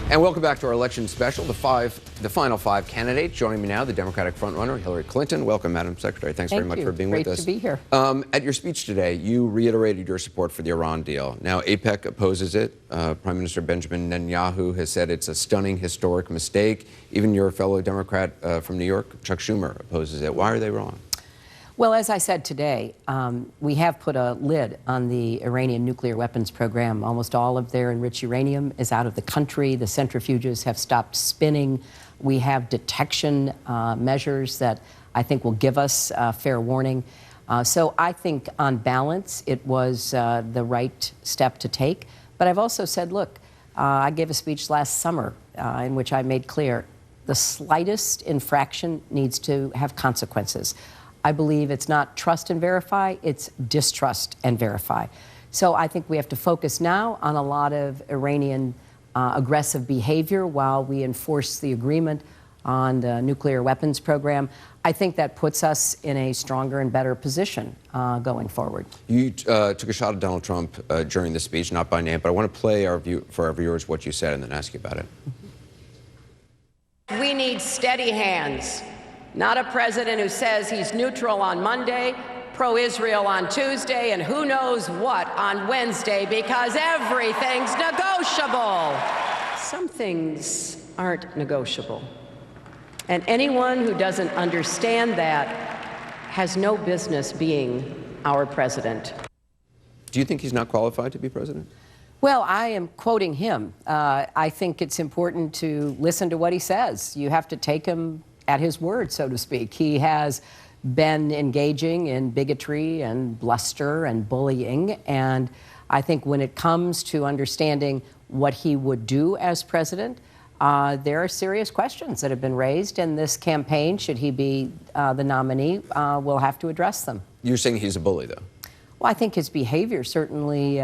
And welcome back to our election special, the final five candidates. Joining me now, the Democratic frontrunner, Hillary Clinton. Welcome, Madam Secretary. Thanks very much for being with us. Great to be here. At your speech today, you reiterated your support for the Iran deal. Now, AIPAC opposes it. Prime Minister Benjamin Netanyahu has said it's a stunning, historic mistake. Even your fellow Democrat from New York, Chuck Schumer, opposes it. Why are they wrong? Well, as I said today, we have put a lid on the Iranian nuclear weapons program. Almost all of their enriched uranium is out of the country. The centrifuges have stopped spinning. We have detection measures that I think will give us fair warning. So I think on balance, it was the right step to take. But I've also said, look, I gave a speech last summer in which I made clear the slightest infraction needs to have consequences. I believe it's not trust and verify, it's distrust and verify. So I think we have to focus now on a lot of Iranian aggressive behavior while we enforce the agreement on the nuclear weapons program. I think that puts us in a stronger and better position going forward. You took a shot at Donald Trump during the speech, not by name, but I want to play for our viewers what you said and then ask you about it. We need steady hands. Not a president who says he's neutral on Monday, pro-Israel on Tuesday, and who knows what on Wednesday, because everything's negotiable. Some things aren't negotiable. And anyone who doesn't understand that has no business being our president. Do you think he's not qualified to be president? Well, I am quoting him. I think it's important to listen to what he says. You have to take him at his word, so to speak. He has been engaging in bigotry and bluster and bullying, and I think when it comes to understanding what he would do as president, there are serious questions that have been raised, and this campaign, should he be the nominee, will have to address them. You're saying he's a bully, though? Well, I think his behavior certainly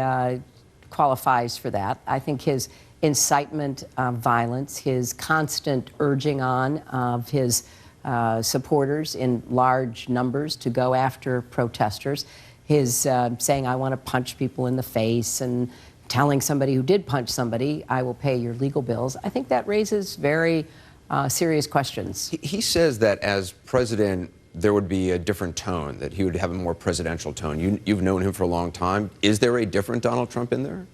qualifies for that. I think his incitement of violence, his constant urging on of his supporters in large numbers to go after protesters, his saying, I want to punch people in the face, and telling somebody who did punch somebody, I will pay your legal bills. I think that raises very serious questions. He says that as president, there would be a different tone, that he would have a more presidential tone. You've known him for a long time. Is there a different Donald Trump in there?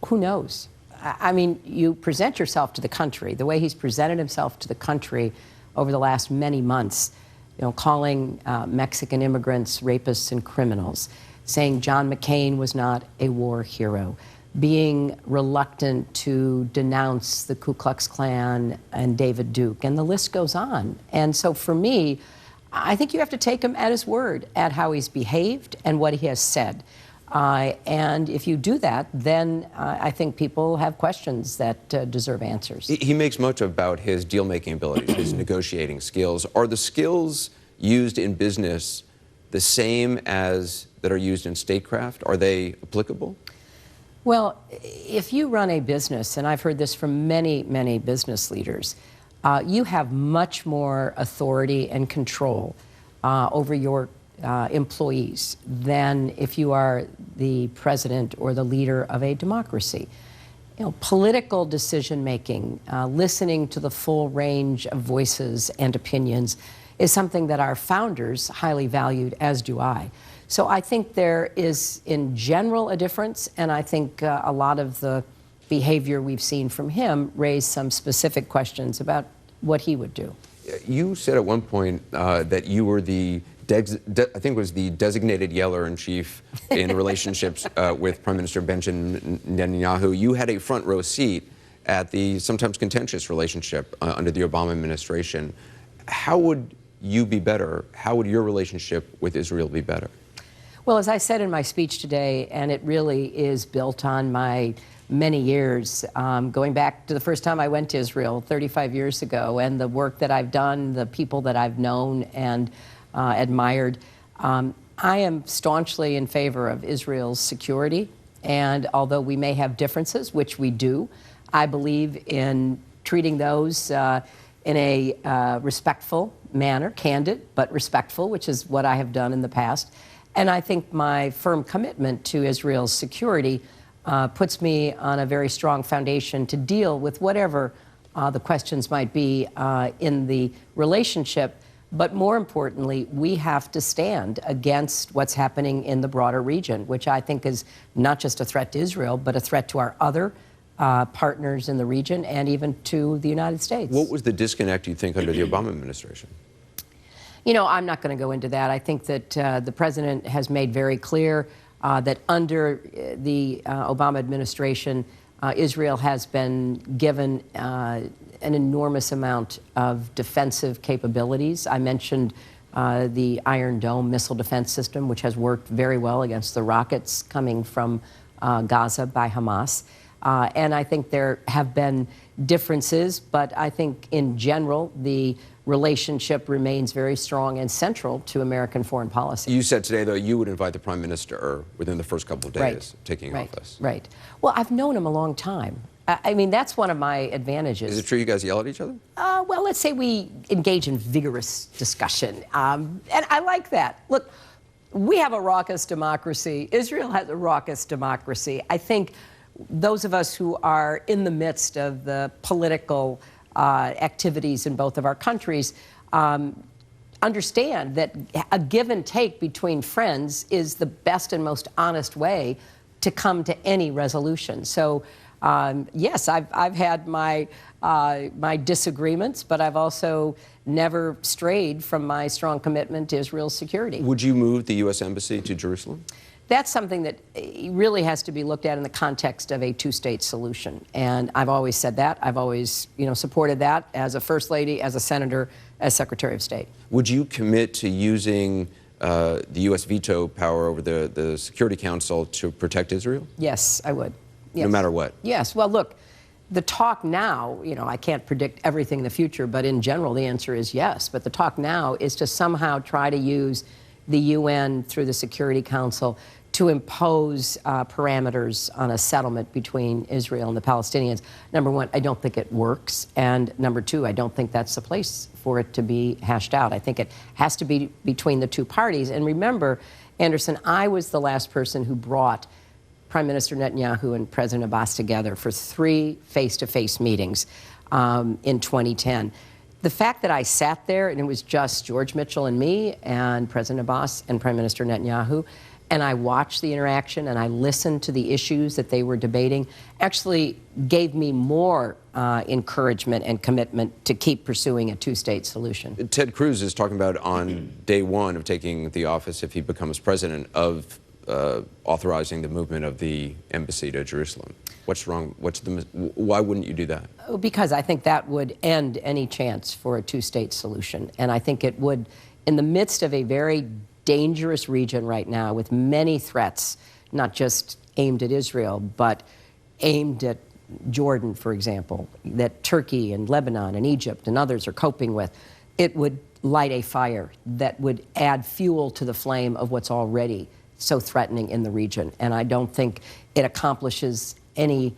Who knows? I mean, you present yourself to the country, the way he's presented himself to the country over the last many months, you know, calling Mexican immigrants rapists and criminals, saying John McCain was not a war hero, being reluctant to denounce the Ku Klux Klan and David Duke, and the list goes on. And so for me, I think you have to take him at his word, at how he's behaved and what he has said. And if you do that, then I think people have questions that deserve answers. He makes much about his deal-making abilities, his negotiating skills. Are the skills used in business the same as that are used in statecraft? Are they applicable? Well, if you run a business, and I've heard this from many, many business leaders, you have much more authority and control over your employees than if you are the president or the leader of a democracy. You know, political decision-making, listening to the full range of voices and opinions is something that our founders highly valued, as do I. So I think there is, in general, a difference, and I think a lot of the behavior we've seen from him raise some specific questions about what he would do. You said at one point that you were the I think it was the designated yeller-in-chief in relationships with Prime Minister Benjamin Netanyahu. You had a front row seat at the sometimes contentious relationship under the Obama administration. How would you be better? How would your relationship with Israel be better? Well, as I said in my speech today, and it really is built on my many years, going back to the first time I went to Israel 35 years ago, and the work that I've done, the people that I've known and admired. I am staunchly in favor of Israel's security, and although we may have differences, which we do, I believe in treating those in a respectful manner, candid, but respectful, which is what I have done in the past. And I think my firm commitment to Israel's security puts me on a very strong foundation to deal with whatever the questions might be in the relationship. But more importantly, we have to stand against what's happening in the broader region, which I think is not just a threat to Israel, but a threat to our other partners in the region and even to the United States. What was the disconnect, you think, under the Obama administration? You know, I'm not going to go into that. I think that the president has made very clear that under the Obama administration, Israel has been given an enormous amount of defensive capabilities. I mentioned the Iron Dome missile defense system, which has worked very well against the rockets coming from Gaza by Hamas. And I think there have been differences, but I think in general, the relationship remains very strong and central to American foreign policy. You said today, though, you would invite the prime minister within the first couple of days Right. taking Right. office. Right. Well, I've known him a long time. I mean, that's one of my advantages. Is it true you guys yell at each other? Well, let's say we engage in vigorous discussion. And I like that. Look, we have a raucous democracy. Israel has a raucous democracy. I think those of us who are in the midst of the political activities in both of our countries understand that a give and take between friends is the best and most honest way to come to any resolution. So, yes, I've had my disagreements, but I've also never strayed from my strong commitment to Israel's security. Would you move the U.S. Embassy to Jerusalem? That's something that really has to be looked at in the context of a two-state solution. And I've always said that. I've always, supported that as a First Lady, as a Senator, as Secretary of State. Would you commit to using the U.S. veto power over the Security Council to protect Israel? Yes, I would. Yes. No matter what? Yes. Well, look, the talk now, I can't predict everything in the future, but in general, the answer is yes. But the talk now is to somehow try to use the UN through the Security Council to impose parameters on a settlement between Israel and the Palestinians. Number one, I don't think it works. And number two, I don't think that's the place for it to be hashed out. I think it has to be between the two parties. And remember, Anderson, I was the last person who brought Prime Minister Netanyahu and President Abbas together for 3 face-to-face meetings in 2010. The fact that I sat there and it was just George Mitchell and me and President Abbas and Prime Minister Netanyahu, and I watched the interaction and I listened to the issues that they were debating, actually gave me more encouragement and commitment to keep pursuing a two-state solution. Ted Cruz is talking about on day one of taking the office, if he becomes president, of authorizing the movement of the embassy to Jerusalem. What's wrong? Why wouldn't you do that? Because I think that would end any chance for a two-state solution. And I think it would, in the midst of a very dangerous region right now with many threats, not just aimed at Israel, but aimed at Jordan, for example, that Turkey and Lebanon and Egypt and others are coping with, it would light a fire that would add fuel to the flame of what's already so threatening in the region. And I don't think it accomplishes any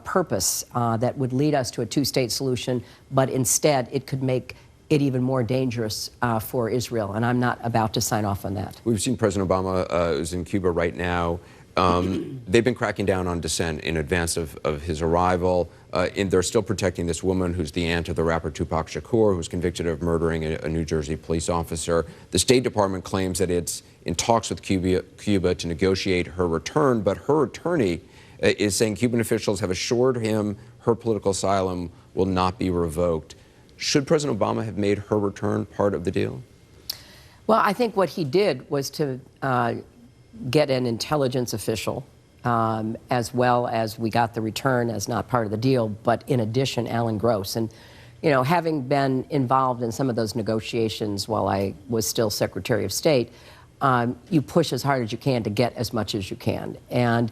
purpose that would lead us to a two-state solution, but instead it could make it even more dangerous for Israel, and I'm not about to sign off on that. We've seen President Obama is in Cuba right now. They've been cracking down on dissent in advance of his arrival. They're still protecting this woman who's the aunt of the rapper Tupac Shakur, who's convicted of murdering a New Jersey police officer. The State Department claims that it's in talks with Cuba to negotiate her return, but her attorney is saying Cuban officials have assured him her political asylum will not be revoked. Should President Obama have made her return part of the deal? Well, I think what he did was to get an intelligence official, as well as we got the return as not part of the deal, but in addition, Alan Gross. And, having been involved in some of those negotiations while I was still Secretary of State, you push as hard as you can to get as much as you can. And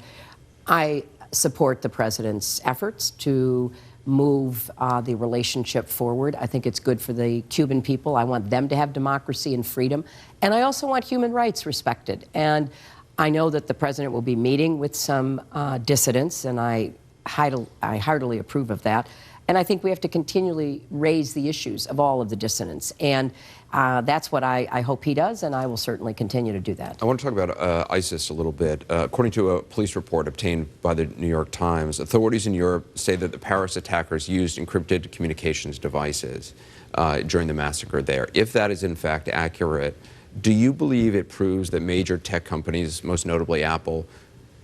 I support the president's efforts to move the relationship forward. I think it's good for the Cuban people. I want them to have democracy and freedom. And I also want human rights respected. And I know that the president will be meeting with some dissidents, and I I heartily approve of that. And I think we have to continually raise the issues of all of the dissidents. And that's what I hope he does, and I will certainly continue to do that. I want to talk about ISIS a little bit. According to a police report obtained by the New York Times, authorities in Europe say that the Paris attackers used encrypted communications devices during the massacre there. If that is in fact accurate, do you believe it proves that major tech companies, most notably Apple,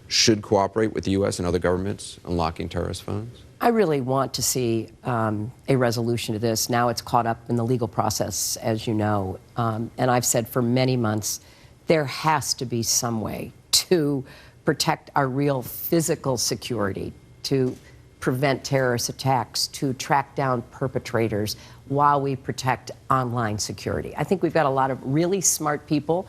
should cooperate with the U.S. and other governments unlocking terrorist phones? I really want to see a resolution to this. Now it's caught up in the legal process, as you know. And I've said for many months, there has to be some way to protect our real physical security, to prevent terrorist attacks, to track down perpetrators while we protect online security. I think we've got a lot of really smart people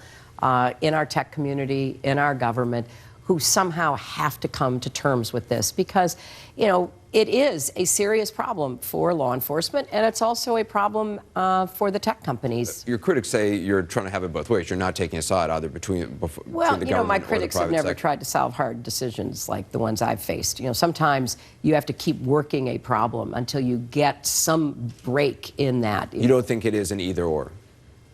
in our tech community, in our government, who somehow have to come to terms with this because, you know, it is a serious problem for law enforcement, and it's also a problem for the tech companies. Your critics say you're trying to have it both ways. You're not taking a side either between the government or the private sector. Well, you know, my critics have never tried to solve hard decisions like the ones I've faced. You know, sometimes you have to keep working a problem until you get some break in that. You don't think it is an either-or?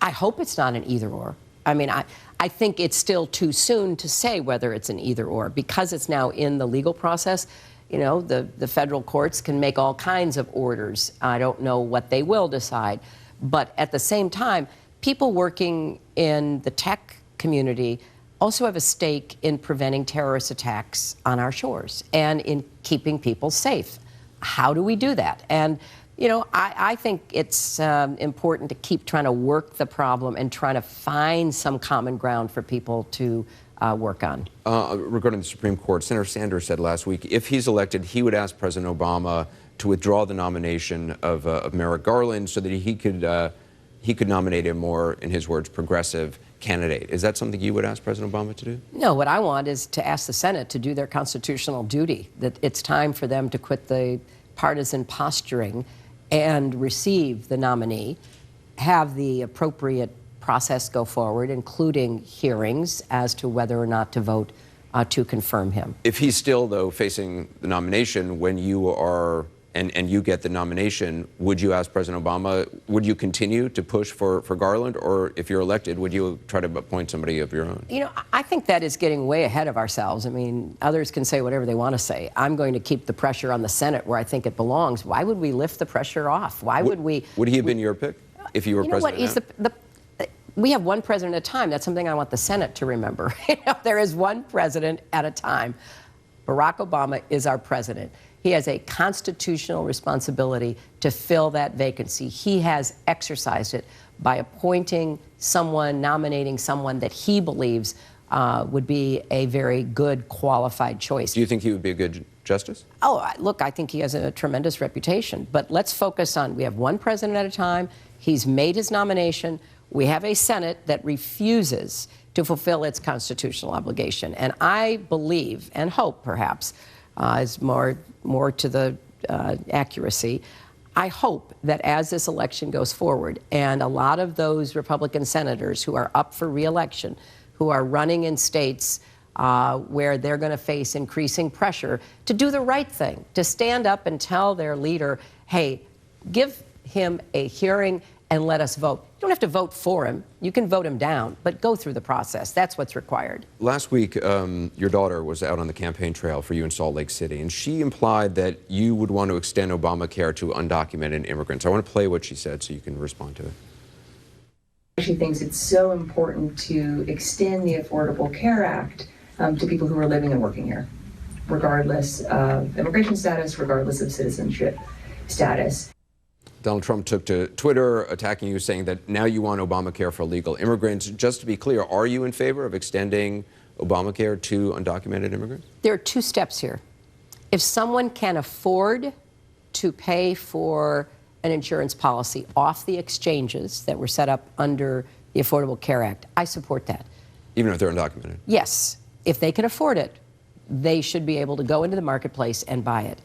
I hope it's not an either-or. I mean, I think it's still too soon to say whether it's an either-or because it's now in the legal process. You know, the federal courts can make all kinds of orders. I don't know what they will decide. But at the same time, people working in the tech community also have a stake in preventing terrorist attacks on our shores and in keeping people safe. How do we do that? And, you know, I think it's important to keep trying to work the problem and trying to find some common ground for people to work on. Regarding the Supreme Court, Senator Sanders said last week if he's elected, he would ask President Obama to withdraw the nomination of Merrick Garland so that he could nominate a more, in his words, progressive candidate. Is that something you would ask President Obama to do? No, what I want is to ask the Senate to do their constitutional duty, that it's time for them to quit the partisan posturing and receive the nominee, have the appropriate process go forward, including hearings as to whether or not to vote to confirm him. If he's still, though, facing the nomination when you are, and you get the nomination, would you ask President Obama, would you continue to push for Garland, or if you're elected, would you try to appoint somebody of your own? You know, I think that is getting way ahead of ourselves. I mean, others can say whatever they want to say. I'm going to keep the pressure on the Senate where I think it belongs. Why would we lift the pressure off? Why would we? Would he have been your pick if you were president? You know what? We have one president at a time. That's something I want the Senate to remember. You know, there is one president at a time. Barack Obama is our president. He has a constitutional responsibility to fill that vacancy. He has exercised it by appointing someone, nominating someone that he believes would be a very good, qualified choice. Do you think he would be a good justice? Oh, look, I think he has a tremendous reputation. But let's focus on, we have one president at a time. He's made his nomination. We have a Senate that refuses to fulfill its constitutional obligation. And I believe and hope, perhaps, is more to the accuracy, I hope that as this election goes forward, and a lot of those Republican senators who are up for re-election, who are running in states where they're going to face increasing pressure to do the right thing, to stand up and tell their leader, hey, give him a hearing and let us vote. You don't have to vote for him. You can vote him down, but go through the process. That's what's required. Last week, your daughter was out on the campaign trail for you in Salt Lake City, and she implied that you would want to extend Obamacare to undocumented immigrants. I want to play what she said so you can respond to it. She thinks it's so important to extend the Affordable Care Act to people who are living and working here, regardless of immigration status, regardless of citizenship status. Donald Trump took to Twitter attacking you, saying that now you want Obamacare for illegal immigrants. Just to be clear, are you in favor of extending Obamacare to undocumented immigrants? There are two steps here. If someone can afford to pay for an insurance policy off the exchanges that were set up under the Affordable Care Act, I support that. Even if they're undocumented? Yes. If they can afford it, they should be able to go into the marketplace and buy it.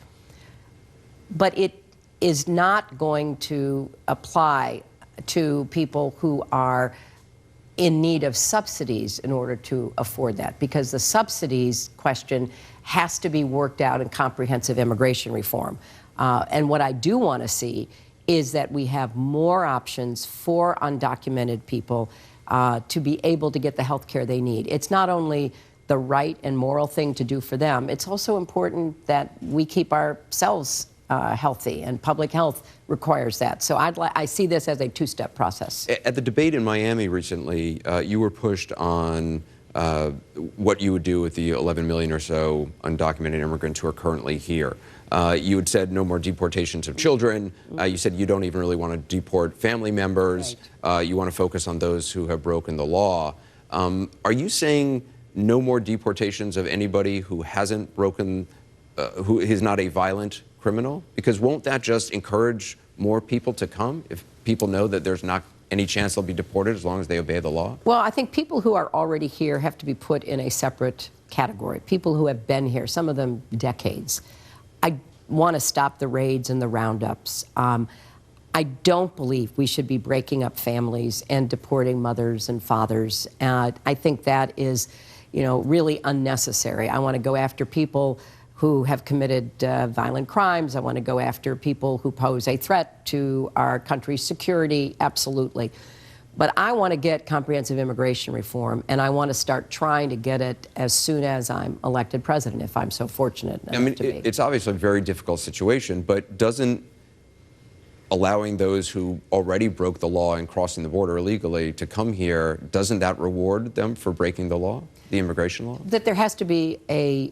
But it is not going to apply to people who are in need of subsidies in order to afford that, because the subsidies question has to be worked out in comprehensive immigration reform. And what I do want to see is that we have more options for undocumented people to be able to get the health care they need. It's not only the right and moral thing to do for them, it's also important that we keep ourselves healthy, and public health requires that. So I see this as a two-step process. At the debate in Miami recently, you were pushed on what you would do with the 11 million or so undocumented immigrants who are currently here. You had said no more deportations of children. You said you don't even really want to deport family members. Right. You want to focus on those who have broken the law. Are you saying no more deportations of anybody who hasn't broken, who is not a violent criminal? Because won't that just encourage more people to come if people know that there's not any chance they'll be deported as long as they obey the law? Well, I think people who are already here have to be put in a separate category. People who have been here, some of them decades. I want to stop the raids and the roundups. I don't believe we should be breaking up families and deporting mothers and fathers. I think that is, really unnecessary. I want to go after people who have committed violent crimes. I want to go after people who pose a threat to our country's security, absolutely. But I want to get comprehensive immigration reform, and I want to start trying to get it as soon as I'm elected president, if I'm so fortunate enough to be. It's obviously a very difficult situation, but doesn't allowing those who already broke the law and crossing the border illegally to come here, doesn't that reward them for breaking the law, the immigration law? That there has to be a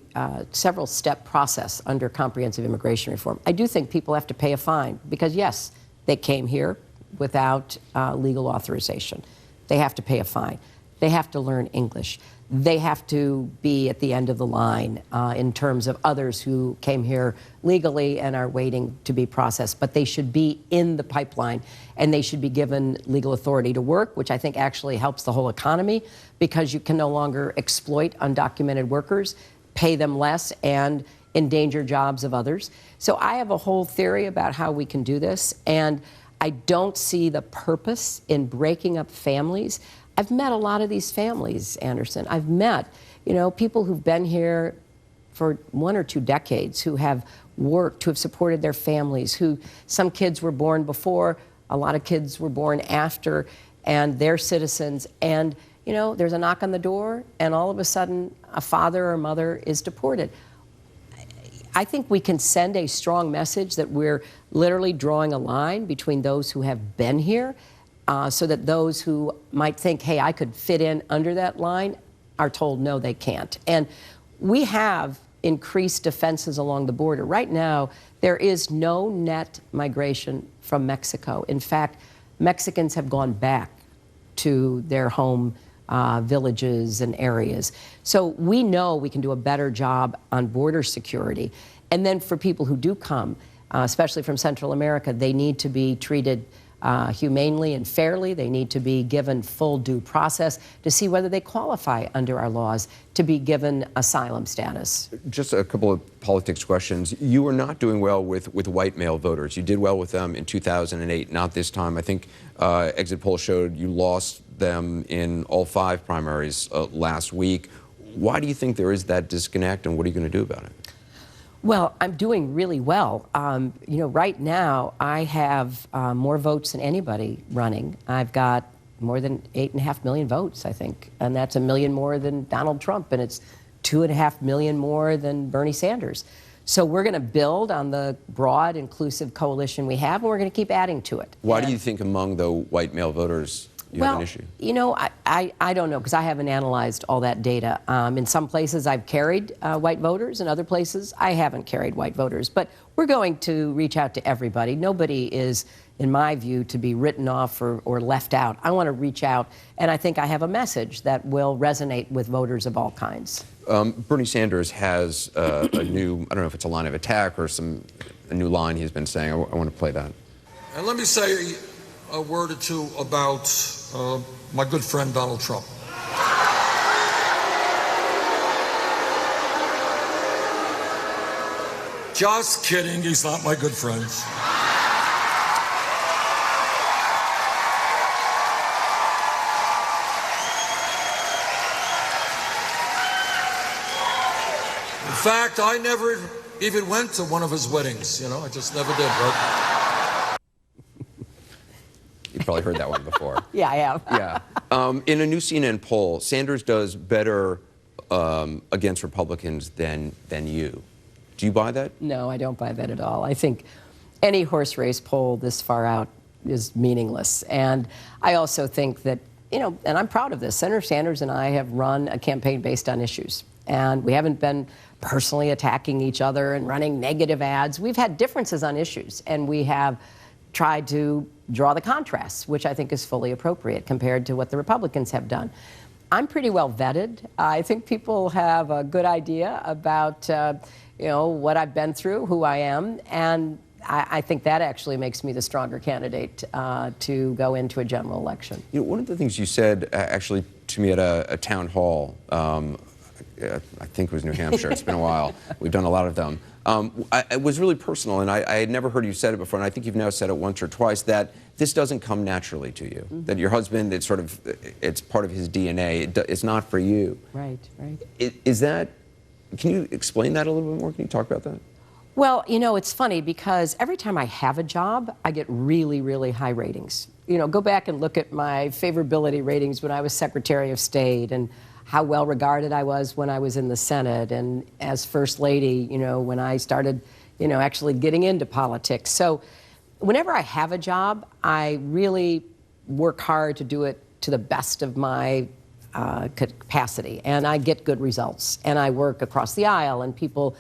several-step process under comprehensive immigration reform. I do think people have to pay a fine because, yes, they came here without legal authorization. They have to pay a fine. They have to learn English. They have to be at the end of the line in terms of others who came here legally and are waiting to be processed. But they should be in the pipeline, and they should be given legal authority to work, which I think actually helps the whole economy, because you can no longer exploit undocumented workers, pay them less, and endanger jobs of others. So I have a whole theory about how we can do this, and I don't see the purpose in breaking up families. I've met a lot of these families, Anderson. I've met, people who've been here for 1 or 2 decades, who have worked, who have supported their families, who some kids were born before, a lot of kids were born after, and they're citizens. And, there's a knock on the door, and all of a sudden, a father or mother is deported. I think we can send a strong message that we're literally drawing a line between those who have been here, so that those who might think, hey, I could fit in under that line, are told no, they can't. And we have increased defenses along the border. Right now, there is no net migration from Mexico. In fact, Mexicans have gone back to their home villages and areas. So we know we can do a better job on border security. And then for people who do come, especially from Central America, they need to be treated humanely and fairly. They need to be given full due process to see whether they qualify under our laws to be given asylum status. Just a couple of politics questions. You were not doing well with white male voters. You did well with them in 2008, not this time. I think exit polls showed you lost them in all 5 primaries last week. Why do you think there is that disconnect, and what are you going to do about it? Well, I'm doing really well. Right now, I have more votes than anybody running. I've got more than 8.5 million votes, I think, and that's 1 million more than Donald Trump, and it's 2.5 million more than Bernie Sanders. So we're going to build on the broad, inclusive coalition we have, and we're going to keep adding to it. Why do you think among the white male voters you have an issue? I don't know, because I haven't analyzed all that data. In some places I've carried white voters, in other places I haven't carried white voters. But we're going to reach out to everybody. Nobody is, in my view, to be written off or left out. I want to reach out, and I think I have a message that will resonate with voters of all kinds. Bernie Sanders has a new, I don't know if it's a line of attack or a new line he's been saying. I want to play that. And let me say a word or two about my good friend Donald Trump. Just kidding, he's not my good friend. fact, I never even went to one of his weddings, you know, I just never did, right? You've probably heard that one before. Yeah, I have. Yeah. In a new CNN poll, Sanders does better against Republicans than you. Do you buy that? No, I don't buy that at all. I think any horse race poll this far out is meaningless. And I also think that, you know, and I'm proud of this, Senator Sanders and I have run a campaign based on issues. And we haven't been personally attacking each other and running negative ads. We've had differences on issues, and we have tried to draw the contrasts, which I think is fully appropriate compared to what the Republicans have done. I'm pretty well vetted. I think people have a good idea about you know, what I've been through, who I am, and I think that actually makes me the stronger candidate to go into a general election. You know, one of the things you said actually to me at a town hall, I think it was New Hampshire, it's been a while, we've done a lot of them, it was really personal, and I had never heard you said it before, and I think you've now said it once or twice, that this doesn't come naturally to you, that your husband, it's sort of, it's part of his DNA, it's not for you. Right, right. Is that, can you explain that a little bit more? Can you talk about that? Well, you know, it's funny because every time I have a job, I get really, really high ratings. You know, go back and look at my favorability ratings when I was Secretary of State and how well regarded I was when I was in the Senate and as First Lady, you know, when I started, you know, actually getting into politics. So whenever I have a job, I really work hard to do it to the best of my capacity, and I get good results. And I work across the aisle, and people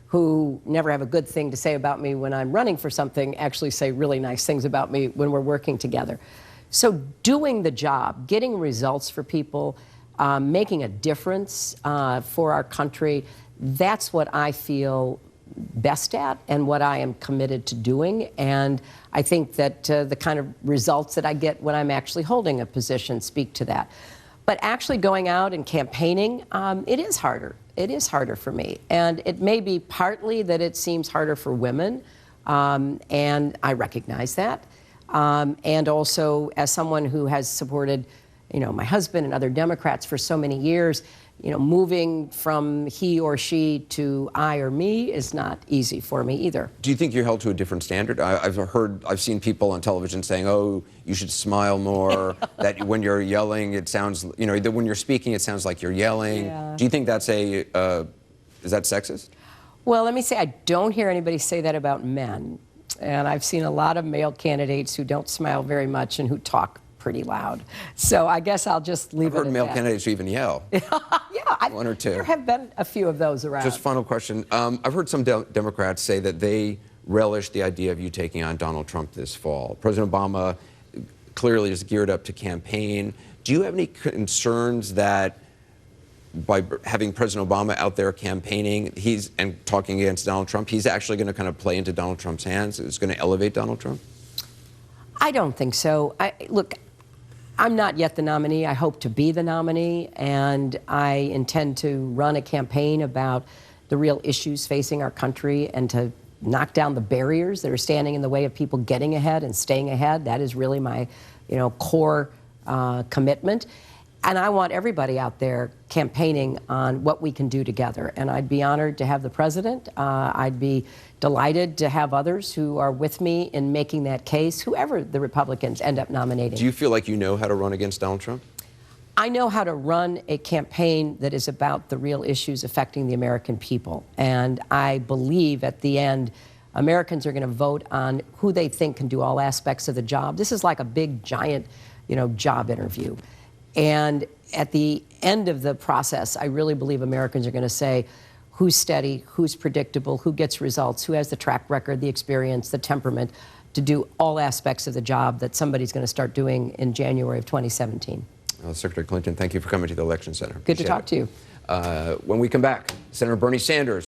who never have a good thing to say about me when I'm running for something actually say really nice things about me when we're working together. So doing the job, getting results for people, making a difference for our country, that's what I feel best at and what I am committed to doing. And I think that the kind of results that I get when I'm actually holding a position speak to that. But actually going out and campaigning, it is harder. It is harder for me. And it may be partly that it seems harder for women, and I recognize that. And also, as someone who has supported, you know, my husband and other Democrats for so many years, you know, moving from he or she to I or me is not easy for me either. Do you think you're held to a different standard? I've seen people on television saying, oh, you should smile more, that when you're yelling, it sounds, you know, that when you're speaking, it sounds like you're yelling. Yeah. Do you think that's is that sexist? Well, let me say, I don't hear anybody say that about men. And I've seen a lot of male candidates who don't smile very much and who talk pretty loud. So I guess I'll just leave it at that. I've heard male candidates who even yell. Yeah, one or two. There have been a few of those around. Just final question. I've heard some Democrats say that they relish the idea of you taking on Donald Trump this fall. President Obama clearly is geared up to campaign. Do you have any concerns that by having President Obama out there campaigning, and talking against Donald Trump, he's actually going to kind of play into Donald Trump's hands? It's going to elevate Donald Trump? I don't think so. Look, I'm not yet the nominee. I hope to be the nominee, and I intend to run a campaign about the real issues facing our country and to knock down the barriers that are standing in the way of people getting ahead and staying ahead. That is really my, you know, core commitment. And I want everybody out there campaigning on what we can do together. And I'd be honored to have the president. I'd be delighted to have others who are with me in making that case, whoever the Republicans end up nominating. Do you feel like you know how to run against Donald Trump? I know how to run a campaign that is about the real issues affecting the American people. And I believe at the end, Americans are going to vote on who they think can do all aspects of the job. This is like a big, giant, you know, job interview. And at the end of the process, I really believe Americans are going to say who's steady, who's predictable, who gets results, who has the track record, the experience, the temperament to do all aspects of the job that somebody's going to start doing in January of 2017. Secretary Clinton, thank you for coming to the Election Center. Good to talk to you. When we come back, Senator Bernie Sanders